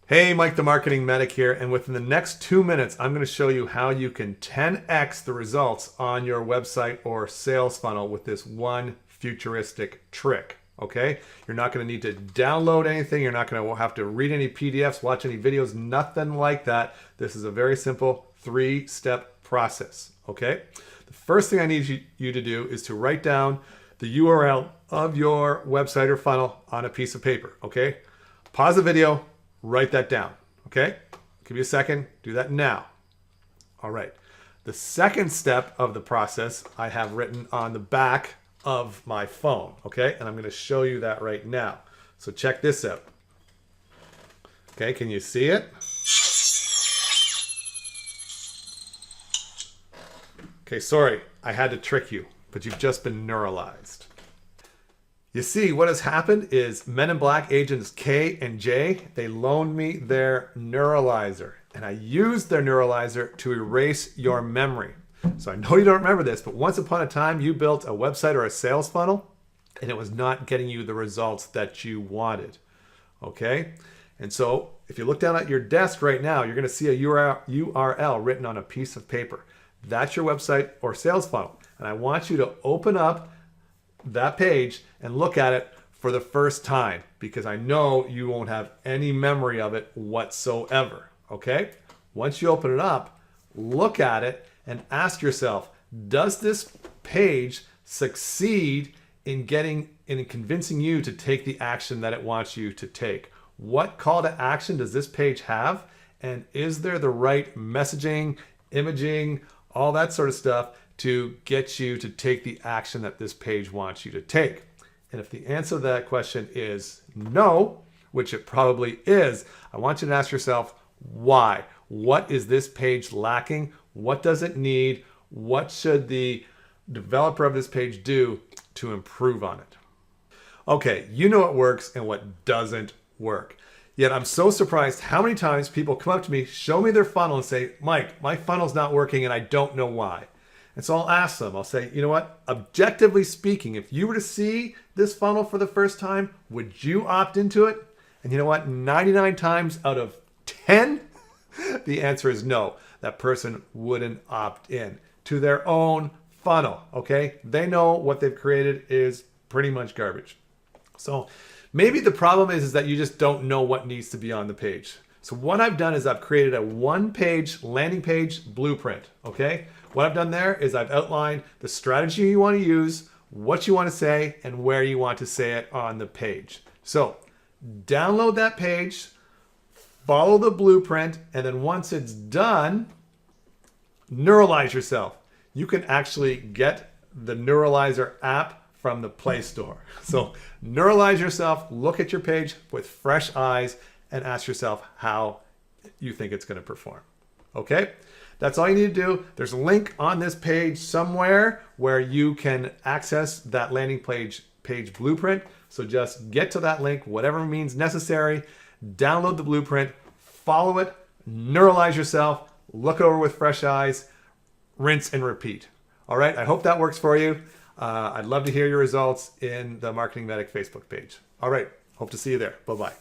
Hey, Mike the Marketing Medic here, and within the next 2 minutes, I'm going to show you how you can 10x the results on your website or sales funnel with this one futuristic trick. Okay? You're not going to need to download anything. You're not going to have to read any PDFs, watch any videos, nothing like that. This is a very simple 3-step process. Okay? The first thing I need you to do is to write down the URL of your website or funnel on a piece of paper. Okay? Pause the video. Write that down, okay? Give you a second, do that now. All right. The second step of the process I have written on the back of my phone, okay? And I'm going to show you that right now. So check this out. Okay, can you see it? Okay, sorry, I had to trick you, but you've just been neuralized. You see, what has happened is Men in Black agents K and J, they loaned me their neuralizer, and I used their neuralizer to erase your memory. So I know you don't remember this, but once upon a time, you built a website or a sales funnel, and it was not getting you the results that you wanted, okay? And so if you look down at your desk right now, you're gonna see a URL written on a piece of paper. That's your website or sales funnel. And I want you to open up that page and look at it for the first time, because I know you won't have any memory of it whatsoever. Okay? Once you open it up, look at it and ask yourself, does this page succeed in convincing you to take the action that it wants you to take? What call to action does this page have? And is there the right messaging, imaging, all that sort of stuff to get you to take the action that this page wants you to take? And if the answer to that question is no, which it probably is, I want you to ask yourself, why? What is this page lacking? What does it need? What should the developer of this page do to improve on it? Okay, you know what works and what doesn't work. Yet I'm so surprised how many times people come up to me, show me their funnel and say, Mike, my funnel's not working and I don't know why. And so I'll ask them, I'll say, you know what, objectively speaking, if you were to see this funnel for the first time, would you opt into it? And you know what, 99 times out of 10, the answer is no. That person wouldn't opt in to their own funnel, okay? They know what they've created is pretty much garbage. So maybe the problem is that you just don't know what needs to be on the page. So what I've done is I've created a one-page landing page blueprint, okay? What I've done there is I've outlined the strategy you want to use, what you want to say, and where you want to say it on the page. So download that page, follow the blueprint, and then once it's done, neuralize yourself. You can actually get the Neuralizer app from the Play Store. So neuralize yourself, look at your page with fresh eyes, and ask yourself how you think it's going to perform. Okay? That's all you need to do. There's a link on this page somewhere where you can access that landing page blueprint. So just get to that link, whatever means necessary, download the blueprint, follow it, neuralize yourself, look over with fresh eyes, rinse and repeat. All right, I hope that works for you. I'd love to hear your results in the Marketing Medic Facebook page. All right, hope to see you there. Bye-bye.